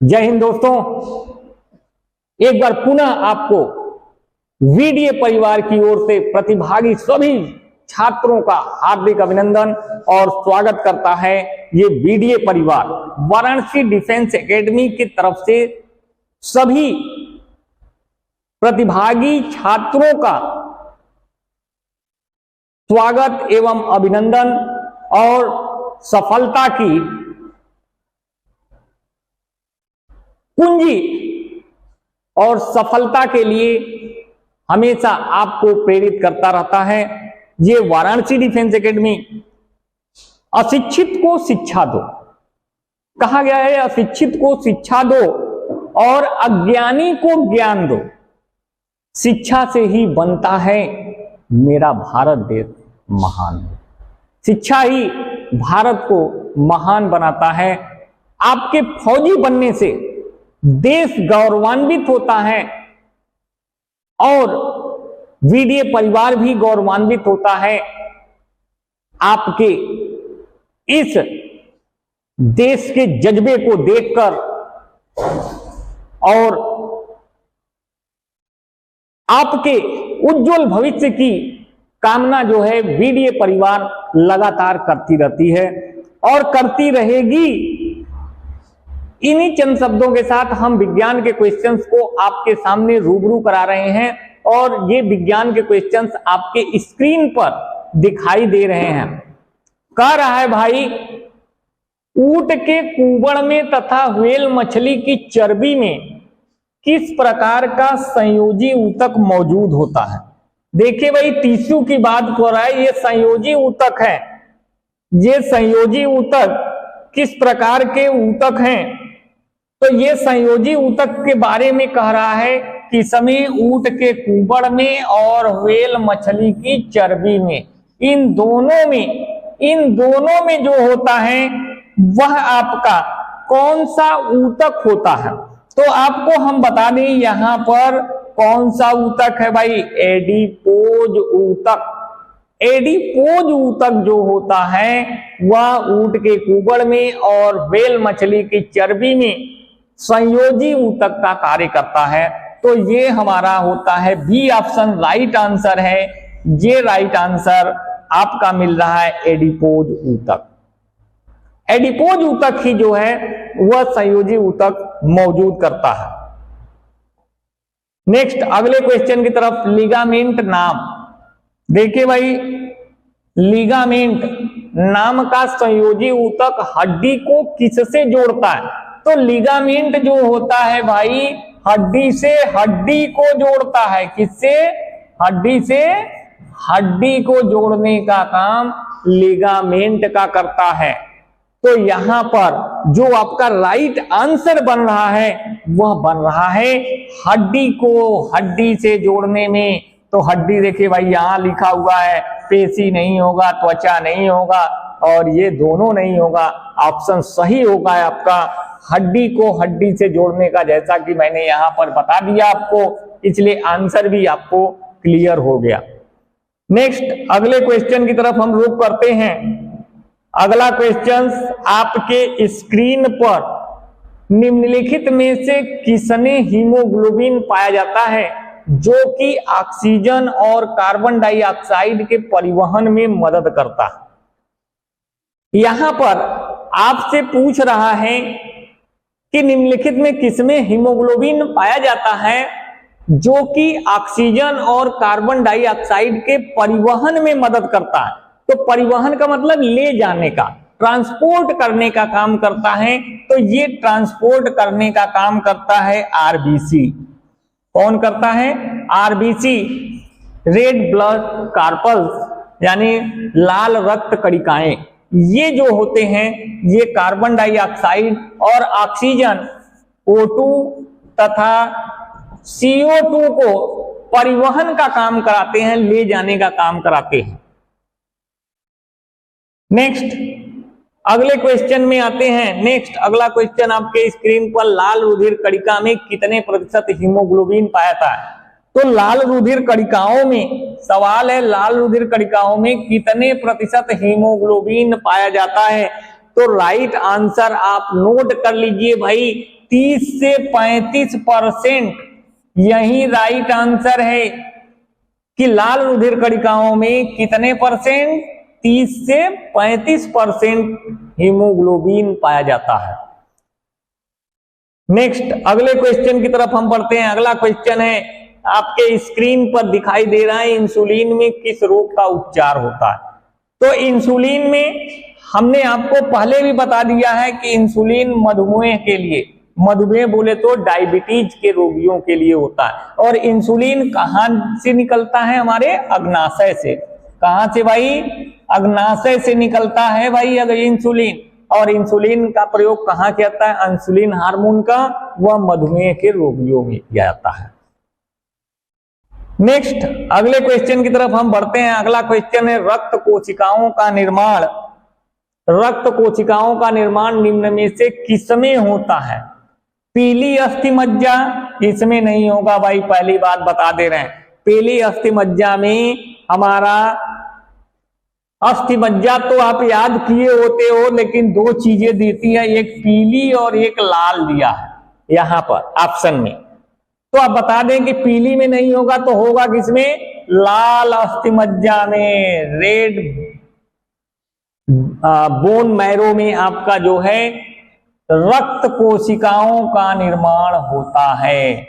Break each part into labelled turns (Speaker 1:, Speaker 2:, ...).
Speaker 1: जय हिंद दोस्तों, एक बार पुनः आपको वीडीए परिवार की ओर से प्रतिभागी सभी छात्रों का हार्दिक अभिनंदन और स्वागत करता है ये वीडीए परिवार। वाराणसी डिफेंस एकेडमी की तरफ से सभी प्रतिभागी छात्रों का स्वागत एवं अभिनंदन और सफलता की कुंजी और सफलता के लिए हमेशा आपको प्रेरित करता रहता है। ये वाराणसी डिफेंस एकेडमी अशिक्षित को शिक्षा दो, कहा गया है अशिक्षित को शिक्षा दो और अज्ञानी को ज्ञान दो। शिक्षा से ही बनता है मेरा भारत देश महान। शिक्षा ही भारत को महान बनाता है। आपके फौजी बनने से देश गौरवान्वित होता है और वीडीए परिवार भी गौरवान्वित होता है। आपके इस देश के जज्बे को देखकर और आपके उज्जवल भविष्य की कामना जो है वीडीए परिवार लगातार करती रहती है और करती रहेगी। इन्हीं चंद शब्दों के साथ हम विज्ञान के क्वेश्चंस को आपके सामने रूबरू करा रहे हैं और ये विज्ञान के क्वेश्चंस आपके स्क्रीन पर दिखाई दे रहे हैं। कह रहा है भाई, ऊंट के कुबड़ में तथा व्हेल मछली की चर्बी में किस प्रकार का संयोजी ऊतक मौजूद होता है। देखिए भाई, टिश्यू की बात कर रहा है, ये संयोजी ऊतक है। ये संयोजी ऊतक किस प्रकार के ऊतक हैं, तो ये संयोजी ऊतक के बारे में कह रहा है कि इसमें ऊंट के कुबड़ में और व्हेल मछली की चर्बी में, इन दोनों में जो होता है वह आपका कौन सा ऊतक होता है। तो आपको हम बता दें यहां पर कौन सा ऊतक है भाई, एडिपोज ऊतक। एडिपोज ऊतक जो होता है वह ऊंट के कुबड़ में और व्हेल मछली की चर्बी में संयोजी ऊतक का कार्य करता है। तो ये हमारा होता है बी ऑप्शन राइट आंसर है। ये राइट आंसर आपका मिल रहा है एडिपोज ऊतक। एडिपोज ऊतक ही जो है वह संयोजी ऊतक मौजूद करता है। नेक्स्ट अगले क्वेश्चन की तरफ, लिगामेंट नाम। देखिए भाई, लिगामेंट नाम का संयोजी ऊतक हड्डी को किससे जोड़ता है। तो लिगामेंट जो होता है भाई हड्डी से हड्डी को जोड़ता है। किससे? हड्डी से हड्डी को जोड़ने का काम लिगामेंट का करता है। तो यहां पर जो आपका राइट आंसर बन रहा है वह बन रहा है हड्डी को हड्डी से जोड़ने में। तो हड्डी देखिए भाई यहां लिखा हुआ है, पेशी नहीं होगा, त्वचा नहीं होगा और ये दोनों नहीं होगा। ऑप्शन सही होगा आपका हड्डी को हड्डी से जोड़ने का, जैसा कि मैंने यहां पर बता दिया आपको, इसलिए आंसर भी आपको क्लियर हो गया। नेक्स्ट अगले क्वेश्चन की तरफ हम रुख करते हैं। अगला क्वेश्चन आपके स्क्रीन पर, निम्नलिखित में से किसने हीमोग्लोबिन पाया जाता है जो कि ऑक्सीजन और कार्बन डाइऑक्साइड के परिवहन में मदद करता है। यहां पर आपसे पूछ रहा है कि निम्नलिखित में किसमें हीमोग्लोबिन पाया जाता है जो कि ऑक्सीजन और कार्बन डाइऑक्साइड के परिवहन में मदद करता है। तो परिवहन का मतलब ले जाने का, ट्रांसपोर्ट करने का काम करता है। तो ये ट्रांसपोर्ट करने का काम करता है आरबीसी। कौन करता है? आरबीसी, रेड ब्लड कार्पल्स, यानी लाल रक्त कणिकाएं। ये जो होते हैं ये कार्बन डाइऑक्साइड और ऑक्सीजन O2 तथा CO2 को परिवहन का काम कराते हैं, ले जाने का काम कराते हैं। नेक्स्ट अगले क्वेश्चन में आते हैं। नेक्स्ट अगला क्वेश्चन आपके स्क्रीन पर, लाल रुधिर कणिका में कितने प्रतिशत हीमोग्लोबिन पाया जाता है। तो लाल रुधिर कणिकाओं में सवाल है, लाल रुधिर कणिकाओं में कितने प्रतिशत हीमोग्लोबिन पाया जाता है। तो राइट आंसर आप नोट कर लीजिए भाई, 30 से 35% यही राइट आंसर है कि लाल रुधिर कणिकाओं में कितने परसेंट, 30 से 35% हीमोग्लोबिन पाया जाता है। नेक्स्ट अगले क्वेश्चन की तरफ हम बढ़ते हैं। अगला क्वेश्चन है, आपके स्क्रीन पर दिखाई दे रहा है, इंसुलिन में किस रोग का उपचार होता है। तो इंसुलिन में हमने आपको पहले भी बता दिया है कि इंसुलिन मधुमेह के लिए, मधुमेह बोले तो डायबिटीज के रोगियों के लिए होता है। और इंसुलिन कहां से निकलता है, हमारे अग्नाशय से। कहां से भाई, अग्नाशय से निकलता है भाई अगर इंसुलिन। और इंसुलिन का प्रयोग कहां किया जाता है, इंसुलिन हार्मोन का, वह मधुमेह के रोगियों में किया जाता है। नेक्स्ट अगले क्वेश्चन की तरफ हम बढ़ते हैं। अगला क्वेश्चन है, रक्त कोशिकाओं का निर्माण। रक्त कोशिकाओं का निर्माण निम्न में से किसमें होता है। पीली अस्थि मज्जा, इसमें नहीं होगा भाई, पहली बात बता दे रहे हैं। पीली अस्थि मज्जा में हमारा अस्थि मज्जा तो आप याद किए होते हो, लेकिन दो चीजें देती है, एक पीली और एक लाल दिया है यहां पर ऑप्शन में। तो आप बता दें कि पीली में नहीं होगा तो होगा किसमें, लाल अस्थि मज्जा में, रेड बोन मैरो में आपका जो है रक्त कोशिकाओं का निर्माण होता है।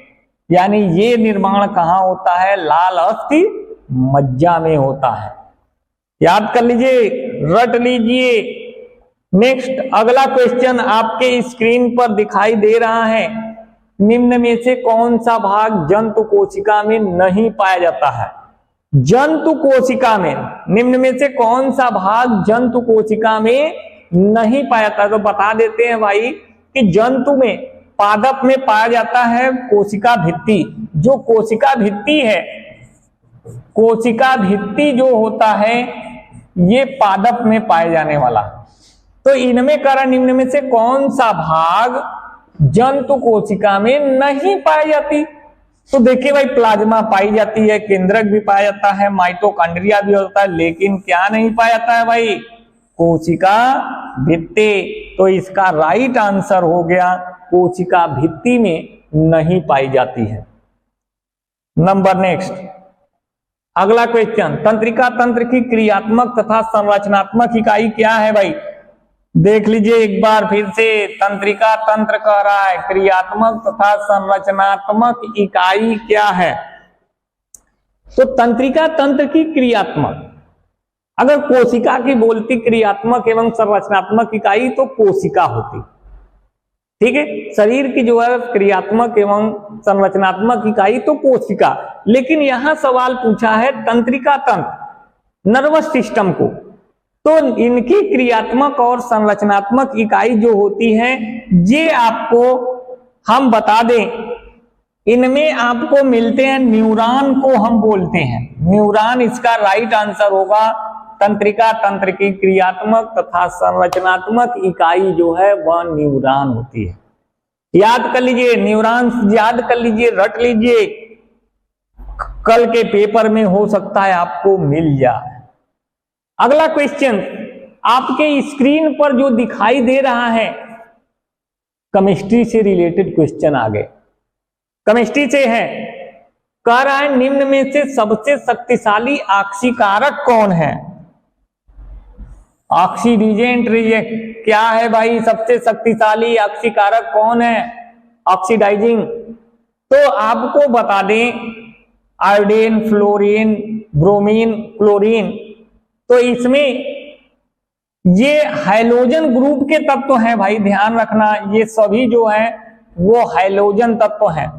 Speaker 1: यानी ये निर्माण कहां होता है, लाल अस्थि मज्जा में होता है। याद कर लीजिए, रट लीजिए। नेक्स्ट अगला क्वेश्चन आपके स्क्रीन पर दिखाई दे रहा है, निम्न में से कौन सा भाग जंतु कोशिका में नहीं पाया जाता है। जंतु कोशिका में निम्न में से कौन सा भाग जंतु कोशिका में नहीं पाया जाता। तो बता देते हैं भाई कि जंतु में, पादप में पाया जाता है कोशिका भित्ति। जो कोशिका भित्ति है, कोशिका भित्ति जो होता है ये पादप में पाए जाने वाला। तो इनमें कारण निम्न में से कौन सा भाग जंतु कोशिका में नहीं पाई जाती। तो देखिए भाई, प्लाज्मा पाई जाती है, केंद्रक भी पाया जाता है, माइटोकॉन्ड्रिया भी होता है, लेकिन क्या नहीं पाया जाता है भाई, कोशिका भित्ति। तो इसका राइट आंसर हो गया, कोशिका भित्ति में नहीं पाई जाती है। नंबर नेक्स्ट अगला क्वेश्चन, तंत्रिका तंत्र की क्रियात्मक तथा संरचनात्मक इकाई क्या है भाई। देख लीजिए एक बार फिर से, तंत्रिका तंत्र कह रहा है, क्रियात्मक तथा संरचनात्मक इकाई क्या है। तो तंत्रिका तंत्र की क्रियात्मक, अगर कोशिका की बोलती क्रियात्मक एवं संरचनात्मक इकाई तो कोशिका होती, ठीक है। शरीर की जो है क्रियात्मक एवं संरचनात्मक इकाई तो कोशिका। लेकिन यहां सवाल पूछा है तंत्रिका तंत्र, नर्वस सिस्टम को, तो इनकी क्रियात्मक और संरचनात्मक इकाई जो होती है, ये आपको हम बता दें, इनमें आपको मिलते हैं न्यूरॉन को हम बोलते हैं। न्यूरॉन इसका राइट आंसर होगा। तंत्रिका तंत्र की क्रियात्मक तथा संरचनात्मक इकाई जो है वह न्यूरॉन होती है। याद कर लीजिए, न्यूरॉन याद कर लीजिए, रट लीजिए, कल के पेपर में हो सकता है आपको मिल जाए। अगला क्वेश्चन आपके स्क्रीन पर जो दिखाई दे रहा है, केमिस्ट्री से रिलेटेड क्वेश्चन आ गए। केमिस्ट्री से है, कह रहा है निम्न में से सबसे शक्तिशाली ऑक्सीकारक कौन है। ऑक्सीडेंट रिएक्ट क्या है भाई, सबसे शक्तिशाली ऑक्सीकारक कौन है, ऑक्सीडाइजिंग। तो आपको बता दें, आयोडीन, फ्लोरीन, ब्रोमीन, क्लोरीन। तो इसमें ये हैलोजन ग्रुप के तत्व हैं भाई, ध्यान रखना, ये सभी जो है वो हैलोजन तत्व हैं,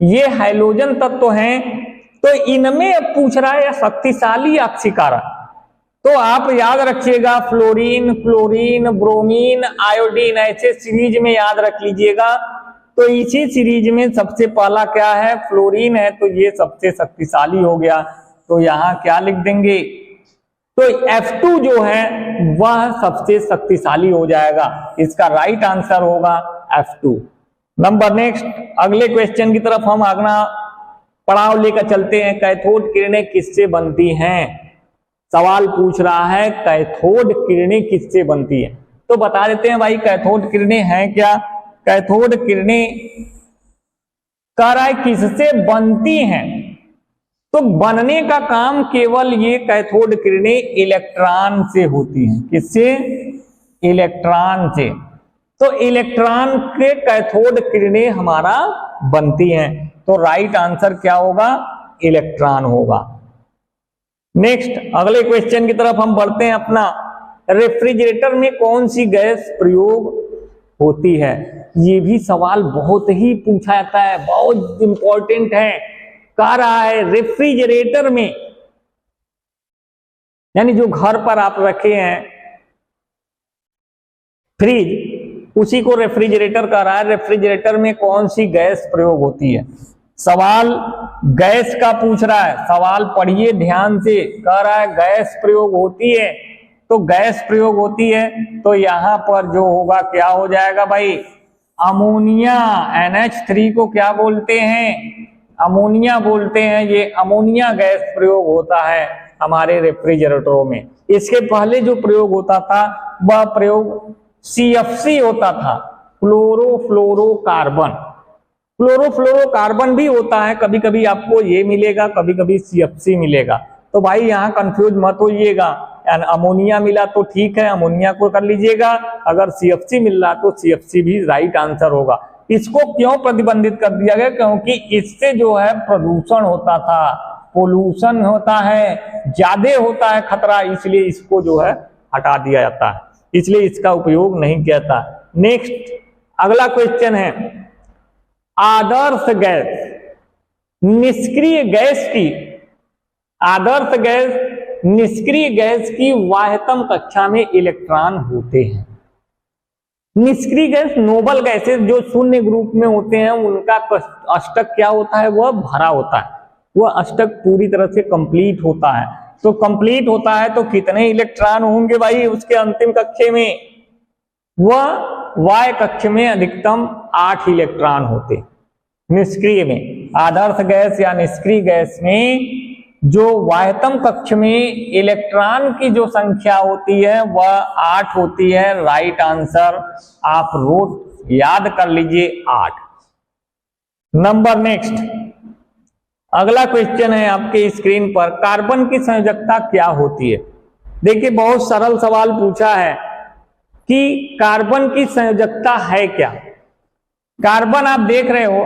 Speaker 1: ये हैलोजन तत्व हैं। तो इनमें पूछ रहा है शक्तिशाली ऑक्सीकारक, तो आप याद रखिएगा फ्लोरीन, क्लोरीन, ब्रोमीन, आयोडीन, ऐसे सीरीज में याद रख लीजिएगा। तो इसी सीरीज में सबसे पहला क्या है, फ्लोरीन है, तो ये सबसे शक्तिशाली हो गया। तो यहां क्या लिख देंगे, तो F2 जो है वह सबसे शक्तिशाली हो जाएगा। इसका राइट आंसर होगा F2। नंबर नेक्स्ट अगले क्वेश्चन की तरफ हम अगला पड़ाव लेकर चलते हैं। कैथोड किरणें किससे बनती हैं। सवाल पूछ रहा है कैथोड किरणें किससे बनती है। तो बता देते हैं भाई कैथोड किरणें हैं क्या। कैथोड किरणें कह रहा है किससे बनती हैं, तो बनने का काम केवल ये कैथोड किरणें इलेक्ट्रॉन से होती हैं। किससे? इलेक्ट्रॉन से। तो इलेक्ट्रॉन के कैथोड किरणें हमारा बनती हैं, तो राइट आंसर क्या होगा? इलेक्ट्रॉन होगा। नेक्स्ट अगले क्वेश्चन की तरफ हम बढ़ते हैं अपना। रेफ्रिजरेटर में कौन सी गैस प्रयोग होती है? ये भी सवाल बहुत ही पूछा जाता है, बहुत इंपॉर्टेंट है। कह रहा है रेफ्रिजरेटर में, यानी जो घर पर आप रखे हैं फ्रिज, उसी को रेफ्रिजरेटर कह रहा है। रेफ्रिजरेटर में कौन सी गैस प्रयोग होती है? सवाल गैस का पूछ रहा है, सवाल पढ़िए ध्यान से। कह रहा है गैस प्रयोग होती है, तो गैस प्रयोग होती है तो यहां पर जो होगा क्या हो जाएगा भाई? अमोनिया। NH3 को क्या बोलते हैं? अमोनिया बोलते हैं। ये अमोनिया गैस प्रयोग होता है हमारे रेफ्रिजरेटरों में। इसके पहले जो प्रयोग होता था वह प्रयोग CFC होता था, क्लोरोफ्लोरोकार्बन। क्लोरोफ्लोरोकार्बन भी होता है, कभी कभी आपको ये मिलेगा, कभी कभी CFC मिलेगा। तो भाई यहाँ कंफ्यूज मत होइएगा। अमोनिया मिला तो ठीक है, अमोनिया को कर लीजिएगा। अगर CFC मिल रहा तो CFC भी राइट आंसर होगा। इसको क्यों प्रतिबंधित कर दिया गया? क्योंकि इससे जो है प्रदूषण होता था, पोल्यूशन होता है, ज्यादा होता है खतरा, इसलिए इसको जो है हटा दिया जाता है, इसलिए इसका उपयोग नहीं किया था। नेक्स्ट अगला क्वेश्चन है, आदर्श गैस निष्क्रिय गैस की, आदर्श गैस निष्क्रिय गैस की वाह्यतम कक्षा में इलेक्ट्रॉन होते हैं। निष्क्रिय गैस नोबल गैसेस जो शून्य ग्रुप में होते हैं उनका अष्टक क्या होता है? वह भरा होता है, वह अष्टक पूरी तरह से कंप्लीट होता है। तो कंप्लीट होता है तो कितने इलेक्ट्रॉन होंगे भाई उसके अंतिम कक्षे में? वह वाय कक्ष में अधिकतम 8 इलेक्ट्रॉन होते निष्क्रिय में। आदर्श गैस या निष्क्रिय गैस में जो वाह्यतम कक्ष में इलेक्ट्रॉन की जो संख्या होती है वह 8 होती है। राइट आंसर आप रोट याद कर लीजिए 8 नंबर। नेक्स्ट अगला क्वेश्चन है आपके स्क्रीन पर, कार्बन की संयोजकता क्या होती है? देखिए बहुत सरल सवाल पूछा है कि कार्बन की संयोजकता है क्या। कार्बन आप देख रहे हो,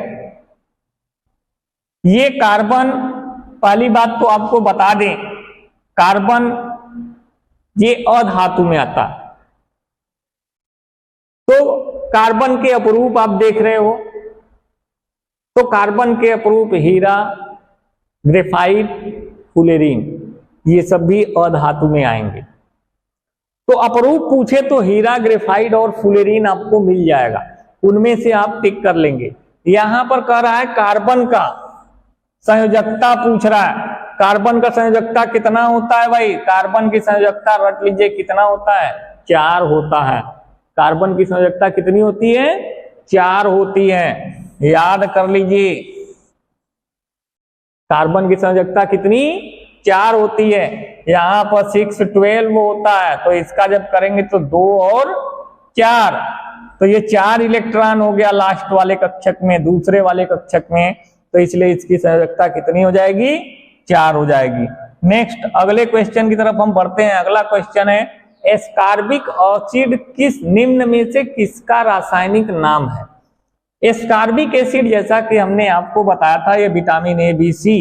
Speaker 1: ये कार्बन, पहली बात तो आपको बता दें कार्बन ये अधातु में आता है। तो कार्बन के अपरूप आप देख रहे हो, तो कार्बन के अपरूप हीरा, ग्रेफाइट, फुलेरीन, ये सब भी अधातु में आएंगे। तो अपरूप पूछे तो हीरा, ग्रेफाइट और फुलेरीन आपको मिल जाएगा, उनमें से आप टिक कर लेंगे। यहां पर कह रहा है कार्बन का संयोजकता पूछ रहा है। कार्बन का संयोजकता कितना होता है भाई? कार्बन की संयोजकता रट लीजिए कितना होता है? 4 होता है। कार्बन की संयोजकता कितनी होती है? 4 होती है, याद कर लीजिए। कार्बन की संयोजकता कितनी? 4 होती है। यहां पर 612 होता है, तो इसका जब करेंगे तो 2 और 4, तो ये 4 इलेक्ट्रॉन हो गया लास्ट वाले कक्षक में, दूसरे वाले कक्षक में। तो इसलिए इसकी संयोजकता कितनी हो जाएगी? 4 हो जाएगी। नेक्स्ट अगले क्वेश्चन की तरफ हम बढ़ते हैं। अगला क्वेश्चन है, एस्कॉर्बिक एसिड किस निम्न में से किसका रासायनिक नाम है? एस्कॉर्बिक एसिड जैसा कि हमने आपको बताया था ये विटामिन ए बी सी,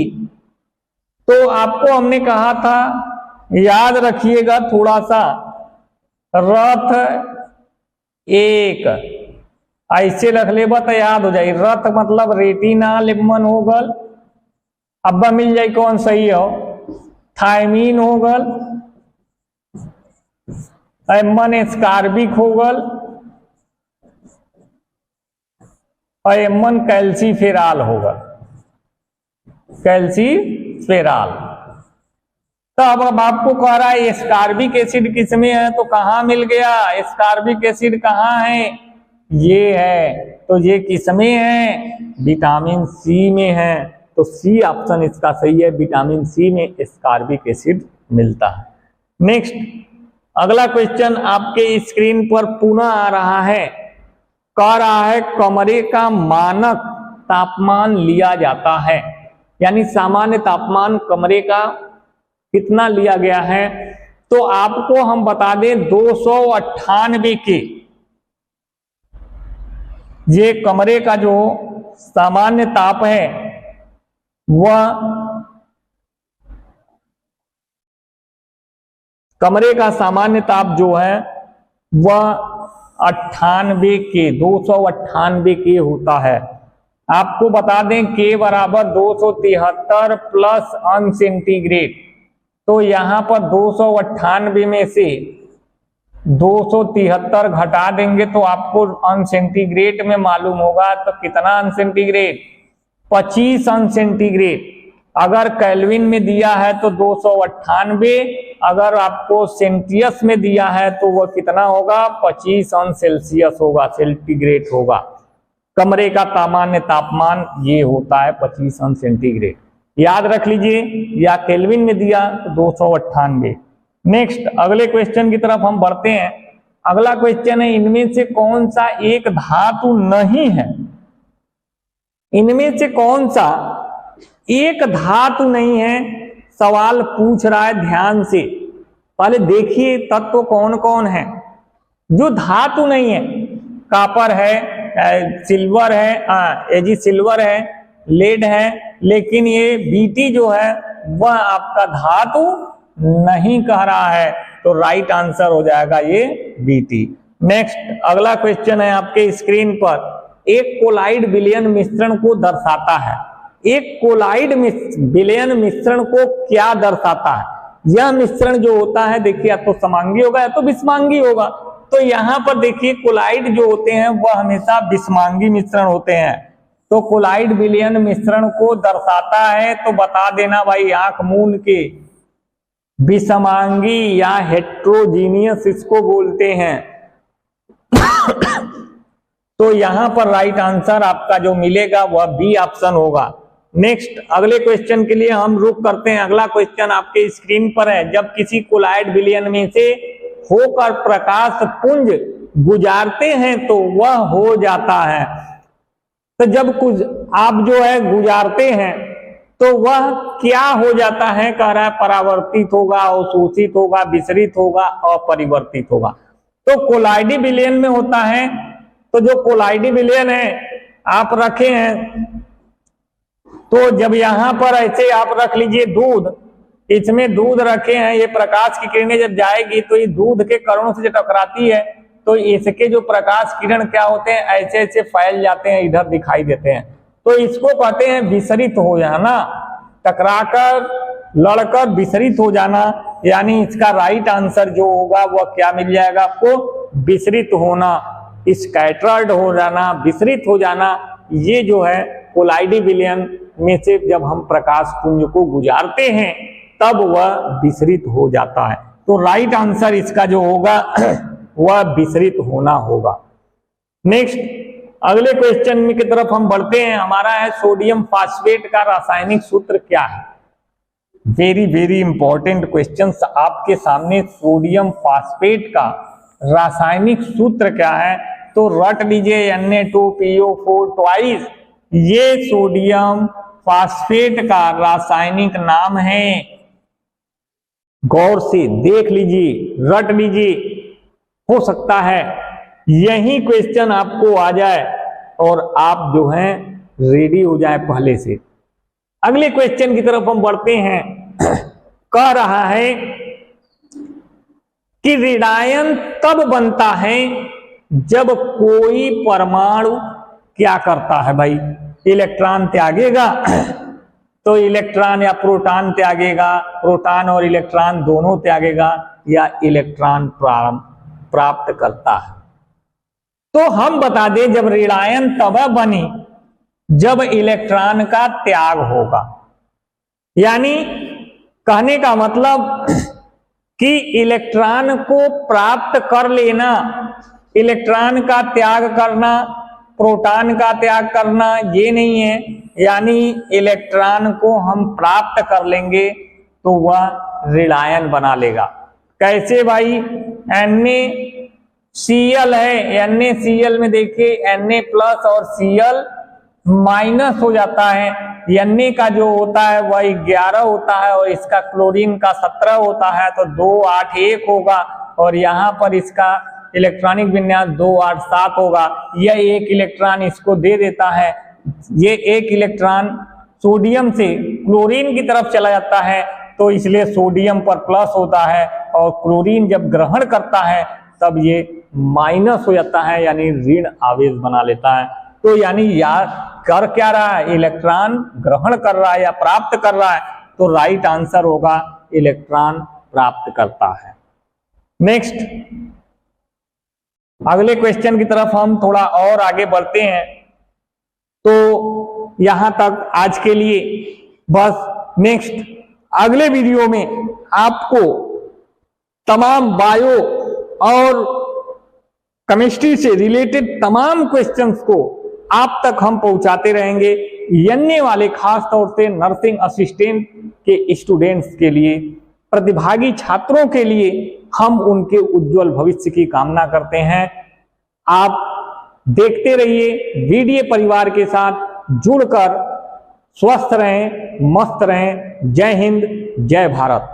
Speaker 1: तो आपको हमने कहा था, याद रखिएगा थोड़ा सा, रथ 1 ऐसे रख लेबा तो याद हो जाए। रथ मतलब रेटिना लिम्मन हो गल, अब्बा मिल जाए कौन सही हो, थायमीन हो गल, एमन एस्कॉर्बिक हो गल, और एमन कैल्सीफेराल होगा, कैल्सीफेराल। तो अब आपको कह रहा है एस्कॉर्बिक एसिड किसमें है, तो कहां मिल गया? एस्कॉर्बिक एसिड कहां है? ये है, तो ये किसमें है? विटामिन सी में है। तो सी ऑप्शन इसका सही है, विटामिन सी में एस्कॉर्बिक एसिड मिलता है। नेक्स्ट अगला क्वेश्चन आपके स्क्रीन पर पुनः आ रहा है, कह रहा है कमरे का मानक तापमान लिया जाता है, यानी सामान्य तापमान कमरे का कितना लिया गया है। तो आपको हम बता दें 298 के, ये कमरे का जो सामान्य ताप है वह कमरे का सामान्य ताप जो है वह 98 के 298 के होता है। आपको बता दें के बराबर 273 प्लस अन सेंटीग्रेड, तो यहां पर 298 में से 273 घटा देंगे तो आपको अन सेंटीग्रेड में मालूम होगा, तो कितना अन सेंटीग्रेड, 25 अन सेंटीग्रेड। अगर केल्विन में दिया है तो 298, अगर आपको सेल्सियस में दिया है तो वह कितना होगा, 25 अंश सेल्सियस होगा, सेंटीग्रेड होगा। कमरे का सामान्य तापमान ये होता है 25 अंश सेंटीग्रेड, याद रख लीजिए, या केल्विन में दिया तो 298। नेक्स्ट अगले क्वेश्चन की तरफ हम बढ़ते हैं। अगला क्वेश्चन है, इनमें से कौन सा एक धातु नहीं है, इनमें से कौन सा एक धातु नहीं है, सवाल पूछ रहा है, ध्यान से पहले देखिए तत्व कौन कौन है जो धातु नहीं है। कॉपर है, सिल्वर है, जी सिल्वर है, लेड है, लेकिन ये बीटी जो है वह आपका धातु नहीं कह रहा है, तो राइट आंसर हो जाएगा ये बीटी। नेक्स्ट अगला क्वेश्चन है आपके स्क्रीन पर, एक कोलाइड विलयन मिश्रण को दर्शाता है। एक कोलाइड विलयन मिश्रण को क्या दर्शाता है? यह मिश्रण जो होता है देखिए, या तो समांगी होगा या तो विषमांगी होगा। तो यहाँ पर देखिए कोलाइड जो होते हैं वह हमेशा विषमांगी मिश्रण होते हैं, तो कोलाइड विलयन मिश्रण को दर्शाता है, तो बता देना भाई आंख मूंद के, विषमांगी या हेट्रोजीनियस इसको बोलते हैं। तो यहां पर राइट आंसर आपका जो मिलेगा वह बी ऑप्शन होगा। नेक्स्ट अगले क्वेश्चन के लिए हम रुक करते हैं। अगला क्वेश्चन आपके स्क्रीन पर है, जब किसी कोलाइड विलयन में से होकर प्रकाश पुंज गुजारते हैं तो वह हो जाता है। तो जब कुछ आप जो है गुजारते हैं तो वह क्या हो जाता है, कह रहा है परावर्तित होगा, अवशोषित होगा, विसरित होगा, अपरिवर्तित होगा। तो कोलाइडी विलयन में होता है, तो जो कोलाइडी विलयन है आप रखे हैं, तो जब यहां पर ऐसे आप रख लीजिए दूध, इसमें दूध रखे हैं, ये प्रकाश की किरणें जब जाएगी तो ये दूध के कणों से जब टकराती है तो इसके जो प्रकाश किरण क्या होते हैं, ऐसे ऐसे फैल जाते हैं, इधर दिखाई देते हैं, तो इसको कहते हैं विसरित हो जाना, टकराकर लड़कर विसरित हो जाना। यानी इसका राइट आंसर जो होगा वह क्या मिल जाएगा आपको, विसरित होना, स्कैटर्ड हो जाना, विसरित हो जाना। ये जो है कोलाइडी विलयन में से जब हम प्रकाश पुंज को गुजारते हैं तब वह विसरित हो जाता है। तो राइट आंसर इसका जो होगा वह विसरित होना होगा। नेक्स्ट अगले क्वेश्चन की तरफ हम बढ़ते हैं। हमारा है सोडियम फास्फेट का रासायनिक सूत्र क्या है। वेरी वेरी इंपॉर्टेंट क्वेश्चन आपके सामने, सोडियम फास्फेट का रासायनिक सूत्र क्या है, तो रट लीजिए Na2PO4 ट्वाइस, ये सोडियम फास्फेट का रासायनिक नाम है। गौर से देख लीजिए, रट लीजिए, हो सकता है यही क्वेश्चन आपको आ जाए और आप जो है रेडी हो जाए पहले से। अगले क्वेश्चन की तरफ हम बढ़ते हैं। कह रहा है कि ऋणायन तब बनता है जब कोई परमाणु क्या करता है भाई, इलेक्ट्रॉन त्यागेगा। तो इलेक्ट्रॉन या प्रोटॉन त्यागेगा, प्रोटॉन और इलेक्ट्रॉन दोनों त्यागेगा, या इलेक्ट्रॉन प्राप्त करता है। तो हम बता दें जब ऋणायन तब बनी जब इलेक्ट्रॉन का त्याग होगा। यानी कहने का मतलब कि इलेक्ट्रॉन को प्राप्त कर लेना, इलेक्ट्रॉन का त्याग करना, प्रोटॉन का त्याग करना, ये नहीं है। यानी इलेक्ट्रॉन को हम प्राप्त कर लेंगे तो वह ऋणायन बना लेगा। कैसे भाई? NaCl है, NaCl में देखिए Na प्लस और Cl माइनस हो जाता है। Na का जो होता है वह 11 होता है और इसका क्लोरीन का 17 होता है, तो 2 8 1 होगा और यहाँ पर इसका इलेक्ट्रॉनिक विन्यास 2 8 7 होगा। यह एक इलेक्ट्रॉन इसको दे देता है। ये एक इलेक्ट्रॉन सोडियम से क्लोरीन की तरफ चला जाता है, तो इसलिए सोडियम पर प्लस होता है और क्लोरीन जब ग्रहण करता है तब ये माइनस हो जाता है, यानी ऋण आवेश बना लेता है। तो यानी यार कर क्या रहा है? इलेक्ट्रॉन ग्रहण कर रहा है या प्राप्त कर रहा है, तो राइट आंसर होगा इलेक्ट्रॉन प्राप्त करता है। नेक्स्ट, अगले क्वेश्चन की तरफ हम थोड़ा और आगे बढ़ते हैं। तो यहां तक आज के लिए बस। नेक्स्ट अगले वीडियो में आपको तमाम बायो और केमिस्ट्री से रिलेटेड तमाम क्वेश्चंस को आप तक हम पहुंचाते रहेंगे। एनए वाले खास तौर से नर्सिंग असिस्टेंट के स्टूडेंट्स के लिए, प्रतिभागी छात्रों के लिए हम उनके उज्जवल भविष्य की कामना करते हैं। आप देखते रहिए, वीडियो परिवार के साथ जुड़कर स्वस्थ रहें, मस्त रहें। जय हिंद, जय भारत।